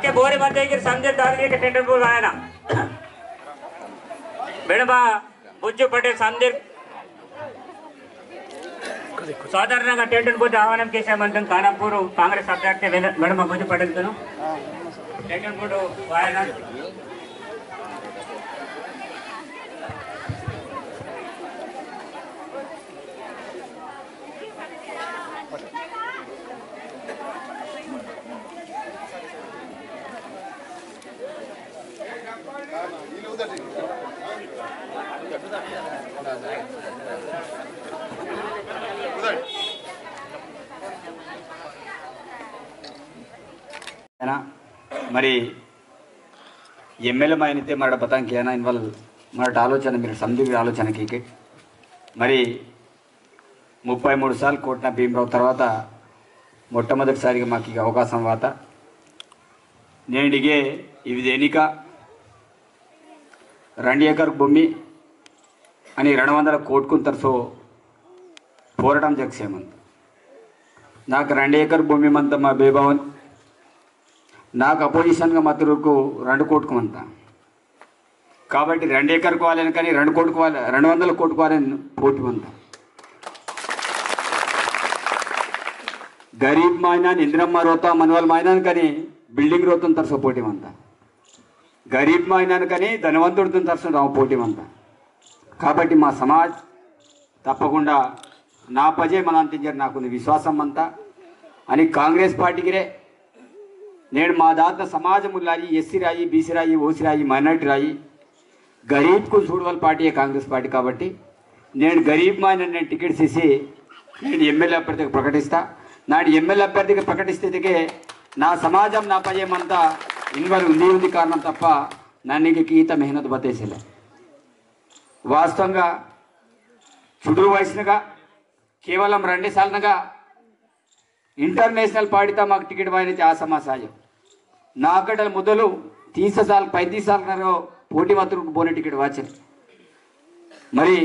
के बोरे बंदे की समझे डालने के टेंडर बोल आया ना बेड़बा बुज्जू पटेल समझे సాధారణంగా టెండర్ బోర్డు ఆహ్వానం చేసే మంత్రం కానాపూర్ కాంగ్రెస్ అభ్యర్థి మేడం బుజ్జు పటేల్తోను టెండర్ బోర్డు వాయన మరి ఎమ్మెల్యే అయితే మరడ బతాంకి అయినా ఇన్వాల్వ్ మరట ఆలోచన మీరు సందిగ్ధ ఆలోచనకి మరి 33 సార్లు కోట్న భీమరావు తర్వాత మొట్టమొదటిసారిగా మాకు ఈ అవకాశం వాత నేడిగే ఇది ఎన్నిక 2 ఎకర్ భూమి అని 200 కోట్కుని తరసో పోరాటం జగసేమంత నాకు 2 ఎకర్ భూమి మంత మా బేభవన్ నాకు అపోజిషన్గా మద్దతుకు 2 కోట్కుమంత కాబట్టి 2 ఎకర్ కావాలని కానీ 2 కోట్కు 200 కోట్కోవాలని పోటీ మంత గరీబ్ మైనా ఇంద్రమ్మ రోతా మనవల్ మైనాను కానీ బిల్డింగ్ రోతం తరసో పోటీ మంత గరీబ్ మైనాను కానీ ధనవంతుడితో తరసో రావు పోటీ మంత కాబట్టి మా సమాజ్ తప్పకుండా నా పజే మనంతించారు నాకు విశ్వాసం అంతా అని కాంగ్రెస్ పార్టీకిరే నేను మా దాంట్లో సమాజము రాయి ఎస్సీ రాయి బీసీ రాయి ఓసీ రాయి మైనార్టీ రాయి గరీబ్కు చూడవల్ పార్టీ కాంగ్రెస్ పార్టీ కాబట్టి నేను గరీబ్ మైనా నేను టికెట్స్ ఇచ్చి నేను ఎమ్మెల్యే అభ్యర్థికి ప్రకటిస్తా నాడు ఎమ్మెల్యే అభ్యర్థికి ప్రకటిస్తే నా సమాజం నా పజేమంతా ఇన్వాల్వ్ ఉంది కారణం తప్ప నన్ను గీత మెహనత్ బతేసేలే వాస్తవంగా చుడురు వయసునగా కేవలం 2 సార్లుగా ఇంటర్నేషనల్ పార్టీతో మాకు టికెట్ వాయినైతే ఆ సమాసాయం నాకడ మొదలు 30 సార్లు 35 సార్లు పోటీ మాత్రం పోనే టికెట్ వాచని మరి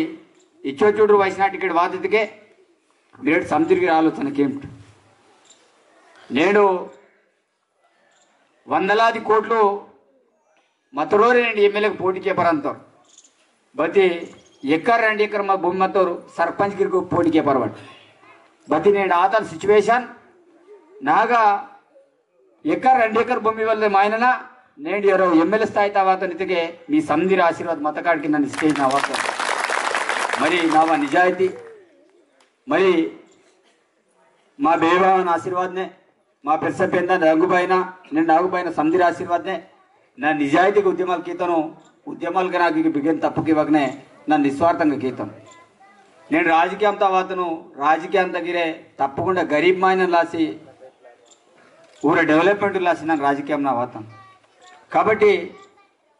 ఇచ్చో చూడు వయసున టికెట్ వాదికే మీరు సంతిరిగి ఆలోచనకేమిటి నేను వందలాది కోట్లు మతరోరి నేను ఎమ్మెల్యేకి పోటీ చేపరంతో బతి ఎక్కర్ 2 ఎకర్ మా భూమి మతోరు సర్పంచ్ గిరికి పోటీ చేపరబట్ బతి నేను ఆతల సిచ్యువేషన్ నాగా ఎకర్ 2 ఎకర్ భూమి వల్ల మాయన నేను ఎవరో ఎమ్మెల్యే స్థాయి తర్వాత నితికే మీ సంధిర ఆశీర్వాద మతకాడికి నన్ను స్టేజ్ నా వాత మరి నా నిజాయితీ మరి మా బేభవన్ ఆశీర్వాదనే మా పెద్ద రఘుపైన నేను నాగుపైన సంధిర ఆశీర్వాదనే నా నిజాయితీకి ఉద్యమాలు గీతను ఉద్యమాలుగా నాకు బిగిన తప్పుకి ఇవ్వకనే నా నిస్వార్థంగా గీతం నేను రాజకీయం తర్వాతను రాజకీయం తగిరే తప్పకుండా గరీబ్ మైనా లాసి ఊర డెవలప్మెంట్ లాసి నన్ను రాజకీయం నా వాతం కాబట్టి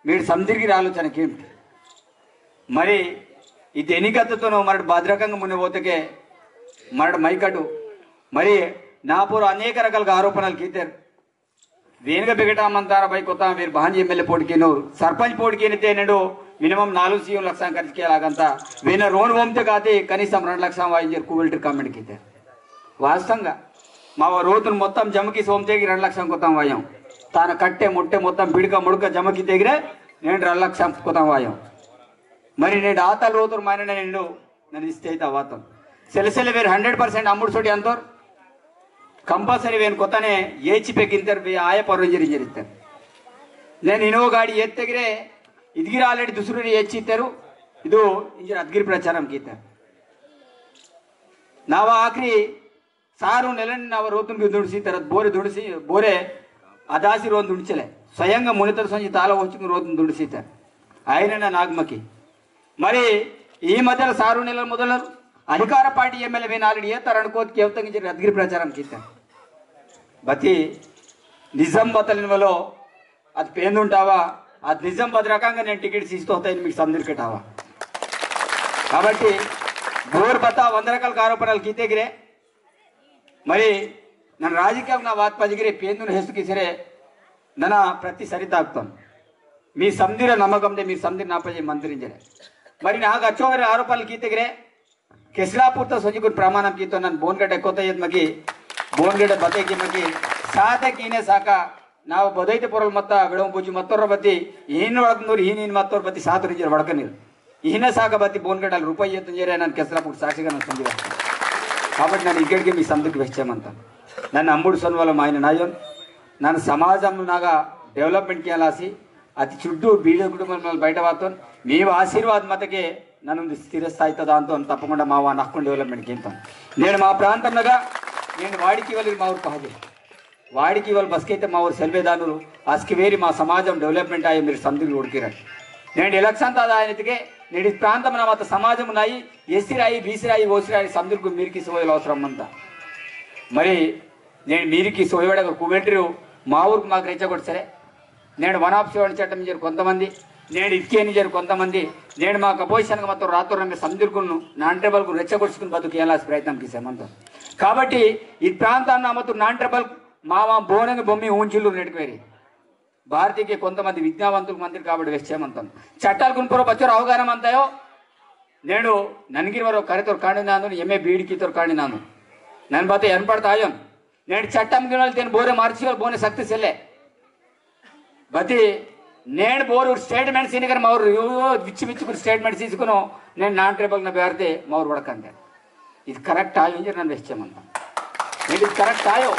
మీరు సందిరిగి ఆలోచనకేమిటి మరి ఇది ఎన్నికత్తతోనూ మరి భద్రకంగా మున్న పోతకే మరడు మైకటు మరి నా పూర్వ అనేక రకాలుగా ఆరోపణలు గీతారు వేనుగా బిగటామంతారా బై కొత్త మీరు భాంజీ ఎమ్మెల్యే పోటీకేను సర్పంచ్ పోటీకేనితే నేను మినిమం 4 సీఎం లక్షం ఖర్చుకేలాగంతా వీణ రోన్ హోమ్తే కాతే కనీసం 2 లక్షం వాయించారు కూవెల్టర్ కామెంట్కి అయితే వాస్తవంగా మా రోతును మొత్తం జమకి సోమతేగి 2 లక్షం కొత్తాం వాయం తాను కట్టే ముట్టే మొత్తం బిడిక ముడుక జమకి తెగిరే నేను 2 లక్షం కొత్తాం వాయం మరి నేను ఆతల రోతురు మైన నేను నన్ను ఇస్తే అయితే వాతం సెలసెల వేరు 100% అమ్ముడు చోటి అంతోరు కంపల్సరీ వేను కొత్తనే ఏచి పెక్కింతారు ఆయ పర్వంజరింజరిస్తారు నేను ఇనో గాడి ఎత్తగిరే ఇదిగిరి ఆల్రెడీ దుసురు ఏచి ఇస్తారు ಇದು ಇಂಜರ ಅದ್ಗಿರಿ ಪ್ರಚಾರಂ ಗೀತ ನಾವ ಆಕ್ರಿ ಸಾರು ನೆಲನ್ ನಾವ ರೋತುನ್ ದುಡಿಸಿ ತರ ಬೋರೆ ದುಡಿಸಿ ಬೋರೆ ಅದಾಸಿ ರೋನ್ ದುಡಿಸಲೆ ಸ್ವಯಂగా మునితర సంజి తాళ వచ్చి రోతున్ దుడిసిత ఆయన నాగమకి మరి ఈ మధ్యలో సారు నెలల మొదలు అధికార పార్టీ ఎమ్మెల్యే వేన ఆల్రెడీ ఏతారు అనుకోతి కేవతంగా ఇంజర అద్గిరి ప్రచారం గీత బతి నిజం బతలినవలో అది పేందుంటావా అది నిజం పది రకంగా నేను టికెట్స్ ఇస్తూ అవుతాయని మీకు సందిరికటావా కాబట్టి బోర్ బతా 100 రకాల ఆరోపణలు గీతేగిరే మరి ನನ್ನ ರಾಜಕೀಯ ನಾ ವಾತ್ ಪಜಿಗಿರಿ ಪೇಂದುನ ಹೆಸಕಿಸಿರೆ ನನ್ನ ಪ್ರತಿ ಸರಿತಾಗ್ತಾನೆ మీ సంధిర నమ్మకందే మీరు సంధిర నాపజే మంత్రించరే మరి నాకు అచ్చోవరి ఆరోపణలు గీతగిరే ಕೆಸಲಾಪುರ್ತ ಸೊಜಿಗುನ್ ಪ್ರಮಾಣಂ ಕೀತೋ ನನ್ನ ಬೋನ್ಗಡ್ಡೆ ಕೊತ್ತಯ್ಯದ ಮಗಿ ಬೋನ್ಗಡ್ಡೆ ಬತೆಗೆ ಮಗಿ ಸಾತ ಕೀನೆ ಸಾಕ ನಾವು ಬದೈತೆ ಪೊರಲ್ ಮತ್ತ ಬಿಡವ ಪೂಜಿ ಮತ್ತೋರ ಬತ್ತಿ ಏನು ಒಳಕಂದವ್ರು ಈನಿನ ಮತ್ತೋರ್ ಬತ್ತಿ ಸಾತು ರೀತಿಯ ಒಡಕನೀರು ఈయన సాగ బతి బోన్గడ్డలు రూపాయి ఎత్తున చేరే నన్ను కెసరాపుడు సాక్షిగా నన్ను సంధి వేస్తాను కాబట్టి నేను ఇక్కడికి మీ సంధికి వచ్చేయమంటాను నన్ను అంబుడు సొన్వల మా ఆయన నాయం నన్ను సమాజంలో నాగా డెవలప్మెంట్ చేయాల్సి అతి చుట్టూ బీద కుటుంబం బయట వాతాను మేము ఆశీర్వాద్ మతకే నన్ను స్థిరస్థాయితో దాంతో తప్పకుండా మా నక్కుని డెవలప్మెంట్కి వెళ్తాను నేను మా ప్రాంతంలోగా నేను వాడికి వెళ్ళి మా ఊరు పహజే వాడికి వాళ్ళు బస్కైతే మా ఊరు సెల్వేదానులు అస్కి వేరి మా సమాజం డెవలప్మెంట్ అయ్యి మీరు సంధికి ఉడికిరండి నేను ఎలక్షన్ తాదాయనతికే నేడు ఈ ప్రాంతంలో మొత్తం సమాజం ఉన్నాయి ఎస్సీ రాయి బీసీ రాయి ఓసీ రాయి సందుకు మీరికి సోయలు అవసరం అంతా మరి నేను మీరికి సోయవడ కుబెంటరు మా ఊరికి మాకు రెచ్చగొట్టు సరే నేను వన్ ఆఫ్ సెవెన్ చట్టం చేరు కొంతమంది నేను ఇటుకేని చేరు కొంతమంది నేను మాకు అపోజిషన్గా మొత్తం రాత్రి మీరు సందుకును నాన్ ట్రైబల్కు రెచ్చగొట్టుకుని బతుకు ఏలాసి ప్రయత్నం చేసామంతా కాబట్టి ఈ ప్రాంతాన్ని మొత్తం నాన్ ట్రైబల్ మామ బోనంగి బొమ్మి ఊంచిల్లు నెట్టుకువేరి భారతీయ కొంతమంది విజ్ఞావంతులు మంత్రి కాబట్టి వెచ్చేమంతాను చట్టాలు కొనుపరో బచ్చోరు అవగాహన అంతాయో నేను ನನಗಿರುವರೋ ಕರೆತೋರು ಕಾಣಿ ನಾನು ಎಮ್ಮೆ ಬೀಡಿಕಿತೋರು ಕಾಣಿ ನಾನು ನನ್ನ ಬತ್ತೆ ಎನ್ಪಡ್ತಾಯೋ నేను చట్టం గినల్తేను బోరే మార్చి బోనే సక్సెస్ ఎల్లే బతి నేను బోరు స్టేట్మెంట్స్ ఇనికర మౌరు విచ్చి విచ్చుకుని స్టేట్మెంట్స్ తీసుకును నేను నాన్ ట్రైబల్ నా బేర్తే మౌరు వడకంతే ఇది కరెక్ట్ ఆయో ఇంజర్ నన్ను వెచ్చేమంతా ఇది కరెక్ట్ ఆయో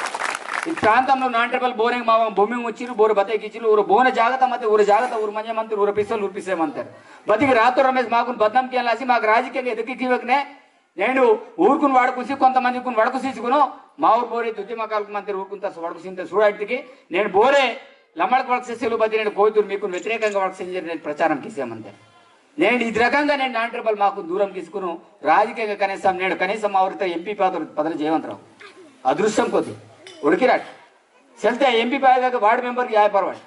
ఈ ప్రాంతంలో నాన్ ట్రైబల్ బోరింగ్ మా భూమి వచ్చిరు బోరు బతకి ఇచ్చిరు ఊరు బోన జాగ్రత్త మధ్య ఊరు జాగ్రత్త ఊరు మంచి మంత్రి ఊరు పిసలు ఊరిపిసేమంటారు బతికి రాత్రి రమేష్ మాకు బద్నాంకి వెళ్ళాసి మాకు రాజకీయంగా ఎదుగుకివకనే నేను ఊరుకుని వాడుకుసి కొంతమంది వడకుసీసుకును మా ఊరు బోరే దుద్దిమకాలకు మంత్రి ఊరుకుంటా వడకుసింత చూడటికి నేను బోరే లమ్మడికి వర్క్ చేసేలు బతి నేను కోతురు మీకు వ్యతిరేకంగా వర్క్ చేసి నేను ప్రచారం చేసామంతే నేను ఇది రకంగా నేను నాన్ ట్రైబల్ మాకు దూరం తీసుకును రాజకీయంగా కనీసం మా ఊరితో ఎంపీ పదవి చేయమంటారు అదృష్టం కొద్ది ఉడికిరాట్ చెల్తే ఎంపీ పాయగా వార్డు మెంబర్కి యాయపరవాడు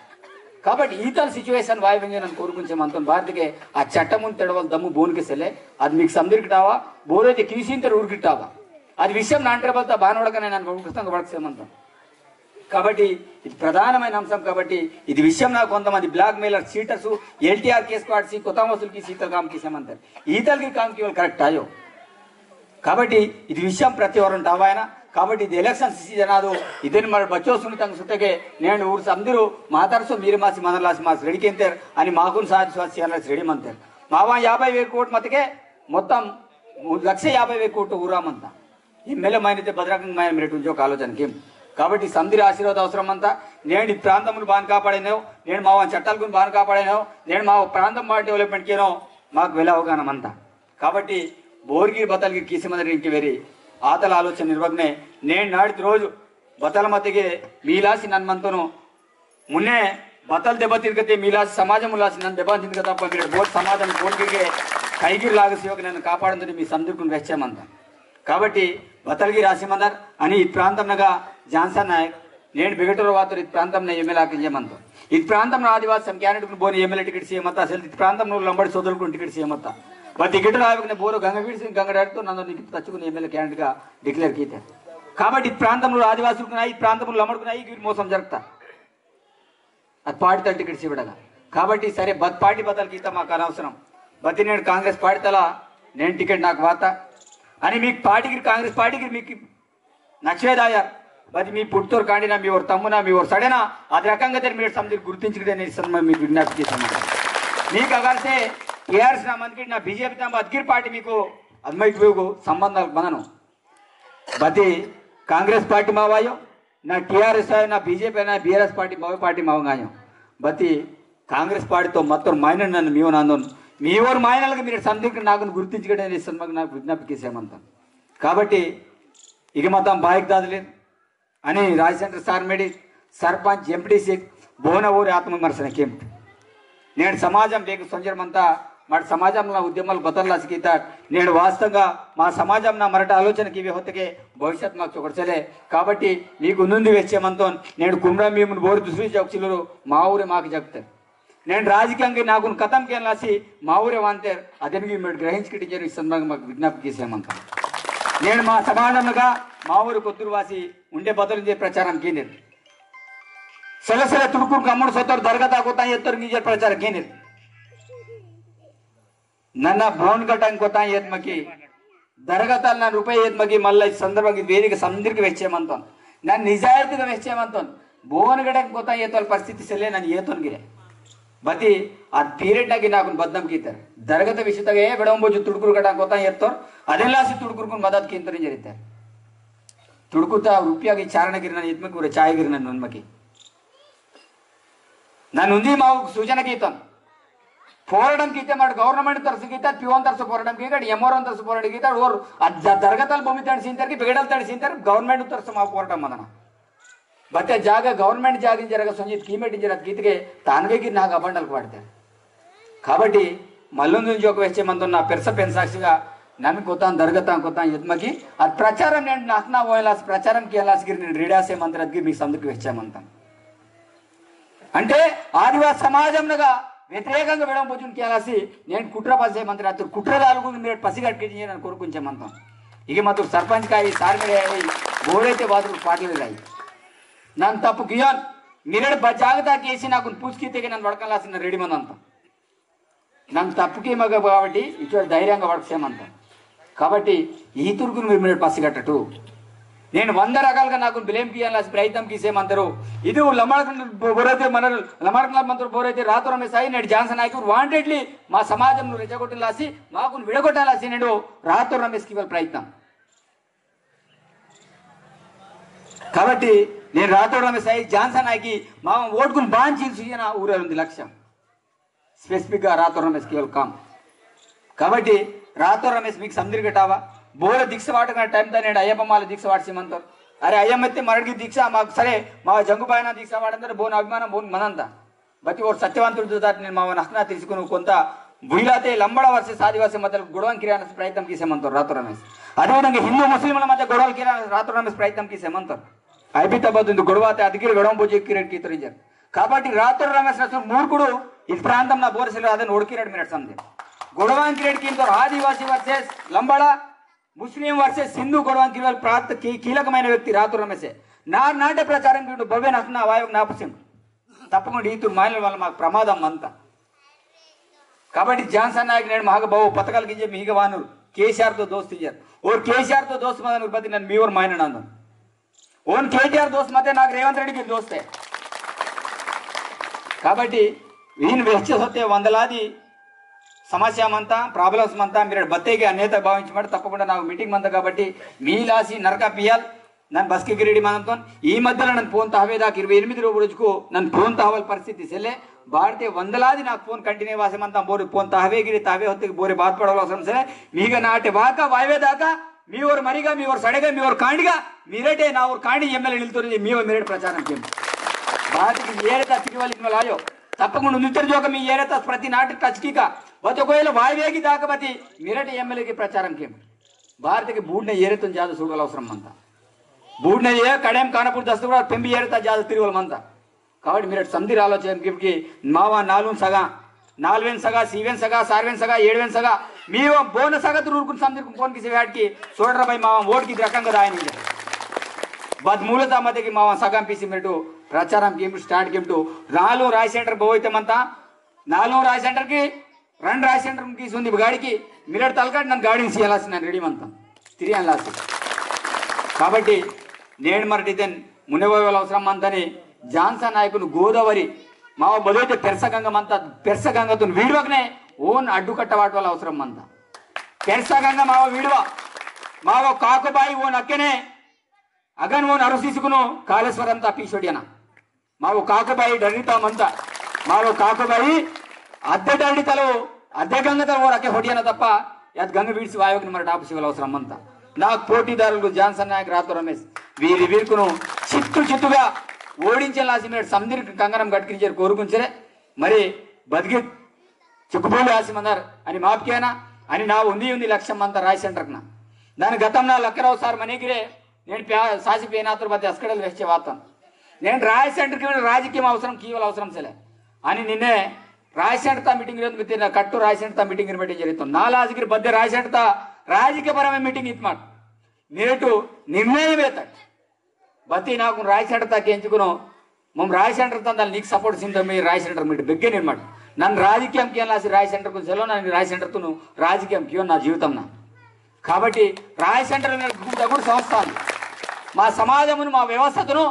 కాబట్టి ఈతల సిచ్యువేషన్ వాయువ్యంగా నన్ను కోరుకుంచేమంతా భారతకే ఆ చట్టం తెడవలు దమ్ము బోన్కి సెల్లే అది మీకు సందిరికిటావా బోరైతే కీసింతరు ఊరికిట్టావా అది విషయం నాన్ ట్రైబల్తో బానవడకనే నన్ను ఉచితంగా వడకసేమంతాం కాబట్టి ఇది ప్రధానమైన అంశం కాబట్టి ఇది విషయం నాకు కొంతమంది blackmailer cheaters LTR case కాడ్సి కొత్త వసూలుకి శీతల కామ్కి సేమంటారు ఈతలకి కామ్కి వాళ్ళు కరెక్ట్ అయ్యో కాబట్టి ఇది విషయం ప్రతి వారం టావాయన కాబట్టి ఇది ఎలక్షన్ సీజన్ ಅದು ಇದನ್ನು మరి బచ్చో సున్నితంగా సుట్టకే నేను ఊరు అందరూ మాతాడుతూ మీరు మాసి మనలాసి మాసి రెడీకి ఎంతారు అని మాకు సాధ్యవాసి చేయాలని రెడీ అంటారు మావా 50,000 కోట్లు మతకే మొత్తం 1,50,000 కోట్లు ఊరామంతా ఎమ్మెల్యే మైనతే భద్రకంగా మెరిట్ ఉంచే ఒక ఆలోచనకి కాబట్టి సంధిరి ఆశీర్వాద అవసరం అంతా నేను ఈ ప్రాంతంలో బాగా కాపాడాను నేను మా చట్టాలకు బాగా కాపాడాను నేను మా ప్రాంతం బాగా డెవలప్మెంట్కేనో మాకు వెళ్ళే అవగాహన అంతా కాబట్టి బోర్గిరి బతల్గిరి కీసిమందరి ఇంటి వేరి ఆతల ఆలోచన నిర్వహణೆ నేను నాటి రోజు బతల మధ్యಗೆ మీలాసి నన్మంతను మున్నే బతల్ దెబ్బ తిరగతే మీలాసి సమాజం ఉల్లాసి నన్ను దెబ్బ తిరగ తప్ప మీరు బోర్డు సమాజం బోర్గిరిగే కైగిరి లాగా సేవకు నన్ను కాపాడుతుంది మీ సందుకుని వెచ్చేమంత కాబట్టి బతల్గిరి రాసిమందర్ అని ఈ ప్రాంతంగా జాన్సన్ నాయక్ నేను బిగటూరు వాతరు ఈ ప్రాంతం ఎమ్మెల్యేకి చేయమంత ఈ ప్రాంతంలో ఆదివాసి క్యాండిడేట్ బోని ఎమ్మెల్యే టికెట్ చేయమంత అసలు ఈ ప్రాంతంలో లంబడి సోదరులకు టికెట్ చేయమంత బట్ టికెట్ రాయకుండా బోరు గంగవీడి గంగడాడితో నన్ను నీకు తచ్చుకుని ఎమ్మెల్యే క్యాండిడేట్గా డిక్లేర్ కీతే కాబట్టి ఈ ప్రాంతంలో ఆదివాసులుకున్నాయి ఈ ప్రాంతంలో లంబడుకున్నాయి వీరు మోసం జరుగుతా అది పార్టీతో టికెట్స్ ఇవ్వడగా కాబట్టి సరే పార్టీ బద్దలు గీత మాకు అనవసరం బతి నేను కాంగ్రెస్ పార్టీతలా నేను టికెట్ నాకు వాత అని మీకు పార్టీకి కాంగ్రెస్ పార్టీకి మీకు నచ్చేదాయా బతి మీ పుట్టుతోరు కాండినా మీ ఎవరు తమ్మునా మీ ఎవరు సడేనా అది రకంగా మీరు సందరికి గుర్తించడని మీకు విజ్ఞప్తి చేశాను మీకు అగర్సే टीआरएस ना मंदिर ना बीजेपी ना अदगिर पार्टी మీకు అద్మైకు సంబంధాలు బనను బతి కాంగ్రెస్ పార్టీ మావాయో నా టీఆర్ఎస్ నా బీజేపీ నా బీఆర్ఎస్ పార్టీ మావ పార్టీ మావంగాయో బతి కాంగ్రెస్ పార్టీతో మొత్తం మైనర్ నన్ను మీవు నాందోను మీ ఓరు మైనర్లకు మీరు సందిగ్ధ నాకు గుర్తించడం ఇస్తాను నాకు విజ్ఞప్తి చేసేమంతా కాబట్టి ఇక మొత్తం బాయిక్ దాదలేదు అని రాజశేఖర్ సార్ మేడి సర్పంచ్ ఎంపీటీసీ భువన ఊరి ఆత్మవిమర్శన కేంప్ నేను సమాజం లేక సంజరమంతా మరి సమాజంలో ఉద్యమాలు బదల్లాసికిత నేను వాస్తవంగా మా సమాజం నా మరట ఆలోచనకి ఇవి హొత్తకే భవిష్యత్ మాకు చొకడచలే కాబట్టి మీకు నుండి వచ్చేమంతో నేను కుమ్రా మేము బోరు దుసరి చౌక్సిలు మా ఊరే మాకు చెప్తారు నేను రాజకీయంగా నాకు కథంకి రాసి మా ఊరే వాంతారు అతనికి మీరు గ్రహించుకుంటే ఈ సందర్భంగా మాకు విజ్ఞప్తి చేసేమంటాం నేను మా సమాజంగా మా ఊరు కొత్తూరువాసి ఉండే బదులు ప్రచారం కేంద్ర ಸಲಸಲ ತುಡುಕು ಕಮ್ಮಣ ಸೋತರು ದರ್ಗಾ ಗೊತ್ತಾ ಎತ್ತರು ನಿಜ ಪ್ರಚಾರ ಕೇನಿರ್ ನನ್ನ ಭವನ್ ಕಟ್ಟಂಗ್ ಗೊತ್ತಾ ಏತ್ ಮಗಿ ದರ್ಗತಾಲ್ ನಾನು ರೂಪಾಯಿ ಏತ್ ಮಗಿ ಮಲ್ಲ ಸಂದರ್ಭವಾಗಿ ಬೇರೆಗೆ ಸಂದಿರ್ಗೆ ವೆಚ್ಚೇಮಂತಾನ್ ನಾನು ನಿಜಾಯಿತಿಗೆ ವೆಚ್ಚೇಮಂತಾನ್ ಬೋನ್ಗಡಕ್ಕೆ ಗೊತ್ತಾ ಏತೋಲ್ ಪರಿಸ್ಥಿತಿ ಸೆಲ್ಲೇ ನಾನು ಏತೋನ್ಗಿರೆ ಬತಿ ಆ ಪೀರಿಯಡ್ನಾಗಿ నాకు బద్దం కీతారు దరగత విషయతగా బెడంబోజు తుడుకురు గడ ಗೊತ್ತಾ ಎತ್ತೋರ್ ಅದೆಲ್ಲಾಸಿ ತುಡುಕುರ್ಕು ಮದದ್ ಕಿಂತರಿ ಜರಿತಾರೆ ತುಡುಕುತ್ತಾ ರೂಪಿಯಾಗಿ ಚಾರಣಗಿರಿ ನಾನು ಎತ್ಮಕ್ಕೆ ಊರ ಚಾಯಗಿರಿ ನನ್ನ ನನ್ಮಕ್ಕೆ ನಾನು ఉంది మాకు సూచన గీతం పోరాటం గీతే మాట గవర్నమెంట్ తరసు గీత పిఓన్ తరసు పోరాటం గీతాడు ఎంఆర్ఓన్ తరసు పోరాటం గీతాడు ఓర్ దరగతలు భూమి తడిసింతారు బిగడలు తడిసింతారు గవర్నమెంట్ తరసు మా పోరాటం మదన ಬತ್ತೆ ಜಾಗ ಗవర్నమెంట్ ಜಾಗಿನ ಜರಗ ಸಂಜಿತ್ ಕೀಮೆಟ್ ಜರ ಗೀತೆಗೆ ತಾನ್ಗೆ నాకు అబండలకు పడతారు కాబట్టి మల్లొందు నుంచి ఒక వచ్చేమంతో నా పెరస పెన్సాక్షిగా నన్ను కొత్తాను దరగతాను కొత్తాను ఎద్మకి అది ప్రచారం నేను నాకు నా పోయేలాసి ప్రచారంకి వెళ్ళాల్సి నేను రీడాసే మంత్రకి మీకు సందుకు వచ్చామంతాను అంటే ఆదివాసీ సమాజంగా వ్యతిరేకంగా విడవ పోచుని కేలాసి నేను కుట్ర పసే మంత్రి అతను కుట్రదాలు మీరు పసిగట్టుకి నన్ను కొరుకుంచామంతాం ఇక మాత్రం సర్పంచ్ కాయి సార్ మీద బోడైతే బాతులు పాటలు రాయి ನಾನು ತಪ್ಪು ಗಿಯೋನ್ ಮಿರಡ್ ಜಾಗದಾಕಿ వేసి నాకు పూసుకీతేకి నన్ను వడకలాసిన రెడీ మంది అంతా నన్ను తప్పుకి మగ కాబట్టి ఇటువంటి ధైర్యంగా వడకేమంతా కాబట్టి ఈ తురుకును మీరు మిరడ్ పసిగట్టటు నేను 100 రకాలుగా నాకు బ్లేమ్ కియాలని ప్రయత్నం కీసేమంటారు ఇది లమడక బోరైతే మన లమడకల మంత్రులు బోరైతే రాతోరమే సాయి నేడు జాన్సన్ నాయకుడు వాంటెడ్లీ మా సమాజంలో రెచ్చగొట్టలాసి మాకు విడగొట్టాలాసి నేడు రాతోరమేస్కి వాళ్ళ ప్రయత్నం కాబట్టి నేను రాతోడు రమేష్ సాయి జాన్సన్ నాయకి మా ఓటుకుని బాంచి ఊరే ఉంది లక్ష్యం స్పెసిఫిక్గా రాతోడు రమేష్ కేవలం కామ్ కాబట్టి రాతోడు రమేష్ మీకు సందిరిగటావా బోర దీక్ష వాడుకున్న టైంతో నేను అయ్యప్పమాల దీక్ష వాడిసేమంటారు అరే అయ్యమ్మెత్తే మరడికి దీక్ష మాకు సరే మా జంగుబాయన దీక్ష వాడంటారు బోన్ అభిమానం బోన్ మనంతా బట్టి ఓ సత్యవంతుడితో దాటి నేను మా నష్టన తీసుకుని కొంత బుయిలాతే లంబడ వర్సెస్ ఆదివాసీ మధ్యలో గొడవలు కిరాణ ప్రయత్నం చేసేమంటారు రాతోడు రమేష్ అదేవిధంగా హిందూ ముస్లింల మధ్య గొడవలు కిరాణ రాతోడు రమేష్ ప్రయత్నం చేసేమంటారు అయిపోతుంది గొడవ అదిగిరి గొడవ పూజ కిరెట్ కీతరించారు కాబట్టి రాత్రి రమేష్ మూర్ఖుడు ఈ ప్రాంతం నా బోరసలు అదే ఓడికిరెడ్ మినిట్ సందే గొడవాన్ కిరెట్ కీంతో ఆదివాసీ వర్సెస్ లంబడ ముస్లిం వర్సెస్ హిందూ గొడవాన్ కిరెట్ ప్రాంత కీలకమైన వ్యక్తి రాత్రి రమేషే నాటే ప్రచారం భవ్య నష్టన వాయువు నాపసం తప్పకుండా ఈతు మాయల వల్ల మాకు ప్రమాదం అంతా కాబట్టి జాన్సన్ నాయక్ నేను మాకు బాబు పథకాలు గింజే మీగ వానరు కేసీఆర్తో దోస్తు ఇయ్యారు ఓర్ కేసీఆర్తో దోస్తు మదను బతి నన్ను మీ ఊరు మాయన నందు ఓన్ కేటీఆర్ దోస్త్ మధ్య నాకు రేవంత్ రెడ్డికి దోస్తే కాబట్టి ఈయన వెచ్చే వందలాది సమస్య అంతా ప్రాబ్లమ్స్ అంతా మీరు బత్తేకి అన్యత భావించమంటే తప్పకుండా నాకు మీటింగ్ అంతా కాబట్టి మీలాసి నరక పియాల్ నన్ను బస్కి రెడ్డి మనంతో ఈ మధ్యలో నన్ను ఫోన్ తావేదాకా 28 రోజుకు నన్ను ఫోన్ తావాలి పరిస్థితి సెల్లే బాడితే వందలాది నాకు ఫోన్ కంటిన్యూ వాసమంతా బోరి ఫోన్ తావేగిరి తావే ಹೊತ್ತಿಗೆ బోరి బాధపడాల్సిన అవసరం సరే మీగ నాటి వాక వాయవే దాకా మీ ఊరు మరిగా మీ ఊరు సడగా మీ ఊరు కాండిగా మీరేటే నా ఊరు కాండి ఎమ్మెల్యే నిలుతుంది మీ మీరేట్ ప్రచారం చేయండి బాధికి ఏరే తచ్చికి వాళ్ళకి లాయో తప్పకుండా నిద్ర జోక మీ ఏరే ప్రతి నాటి టచ్కిక ఒకవేళ వాయువేగి దాకబతి మీరేట ఎమ్మెల్యేకి ప్రచారం చేయండి భారతకి బూడిన ఏరేతో జాద చూడాలి అవసరం అంతా బూడిన ఏ కడేం కానప్పుడు దస్తు కూడా పెంపి ఏరేతా జాద తిరుగులమంతా కాబట్టి మీరేట సంధిర ఆలోచనకి మావా 4 సగా 4 సగా సీవెన్ సగా సార్వెన్ సగా 7 సగా మీ బోన సగతు రూరుకుని సందిరికి ఫోన్ కిసి వాడికి చూడరా భయ్ మావ ఓటుకి రకంగా రాయని బద్మూలత మధ్యకి మావ సగం పీసి మీరు ప్రచారం కేంపు స్టార్ట్ కేంపు 4 రాయ్ సెంటర్ పోయితేమంతా 4 రాయ్ సెంటర్కి 2 రాయ్ సెంటర్ కీసి ఉంది గాడికి మీరు తలకాటి నన్ను గాడిని చేయాల్సి నేను రెడీ అంతా తిరిగి లాసి కాబట్టి నేను మరటితే మునిపోయేవాళ్ళు అవసరం అంతని జాన్సన్ నాయకులు గోదావరి మా బదులైతే పెరసగంగమంతా పెరసగంగతో వీడివకనే ఓన్ అడ్డుకట్ట వాటి వల్ల అవసరం అంతా పెరసగంగ మావ వీడివ మావ కాకుబాయి ఓన్ అక్కనే అగన్ ఓన్ అరుసీసుకును కాళేశ్వరం తప్పీసొడియన మావు కాకుబాయి డరితామంతా మావు కాకుబాయి అద్దె డరితలు అద్దె గంగతో ఓ అక్కే ಹೊಡಿಯನ తప్ప యాద్ గంగ వీడిసి వాయువుని మరి టాపు శివల అవసరం అంతా నాకు పోటీదారులు జాన్సన్ నాయక్ రాతో రమేష్ వీరుకును చిత్తుగా ఓడించేలాసి మీరు సందిరికి కంగనం కట్టుకించారు కోరుకుంచరే మరి బతికి చిక్కుపోలు ఆసిమన్నారు అని మాపికేనా అని నా ఉంది లక్ష్యం అంతా రాయ్ సెంటర్కి దాని గతంలో లక్కరావు సార్ మనీగిరే నేను సాసి పేనాతుల మధ్య అస్కడలు వేసే వాతాను నేను రాయ్ సెంటర్కి రాజకీయం అవసరం కీవల అవసరం సలే అని నిన్నే రాయ్ సెంటర్ మీటింగ్ కట్టు రాయ్ సెంటర్ మీటింగ్ మీటింగ్ జరుగుతుంది నా లాజికి బద్దె రాయ్ సెంటర్ రాజకీయపరమైన మీటింగ్ ఇత్మాట మీరేటు నిర్ణయం అవుతాడు బతి నాకు రాయ్ సెంటర్ తాకి ఎంచుకును మేము రాయ్ సెంటర్ దాన్ని నీకు సపోర్ట్ సిందో మీరు రాయ్ సెంటర్ మీటి బెగ్గే అనమాట నన్ను రాజకీయం కేలాసి రాయ్ సెంటర్కు సెలవు నన్ను రాయ్ సెంటర్తో రాజకీయం కేవలం నా జీవితం నా కాబట్టి రాయ్ సెంటర్ కూడా సంస్థ మా సమాజమును మా వ్యవస్థను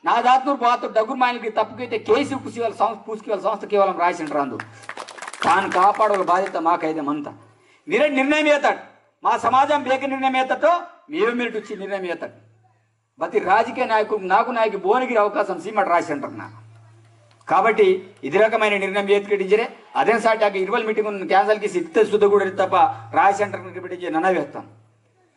నా దాత్నూరు బాతు డగ్గురు మాయలకి తప్పుకైతే కేసు పూసుకెళ్ళ సంస్థ కేవలం రాసింటారు అందు తాను కాపాడాల బాధ్యత మాకైదేమంతా మీరే నిర్ణయం అవుతాడు మా సమాజం బేక నిర్ణయం అవుతాడో మీరు వచ్చి నిర్ణయం అవుతాడు ప్రతి రాజకీయ నాయకుడు నాయకు భువనగిరి అవకాశం సీమట రాసింటారు నా కాబట్టి ఇది రకమైన నిర్ణయం ఏత్కటించరే అదే సాటి 20 మీటింగ్ క్యాన్సల్ చేసి ఇస్తే సుధ కూడా తప్ప రాయ సెంటర్ పెట్టించి నన్నవేస్తాం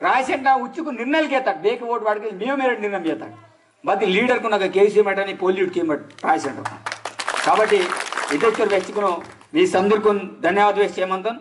రాయ సెంటర్ ఉచ్చుకు నిర్ణయాలు కేతాడు బేక ఓటు వాడికి మీరు నిర్ణయం చేస్తాడు బతి లీడర్కు నాకు కేసీ మటని పోలీసుకి రాయ సెంటర్ కాబట్టి ఇద్దరు వెచ్చుకును మీ సందర్కు ధన్యవాదాలు చేయమంటాను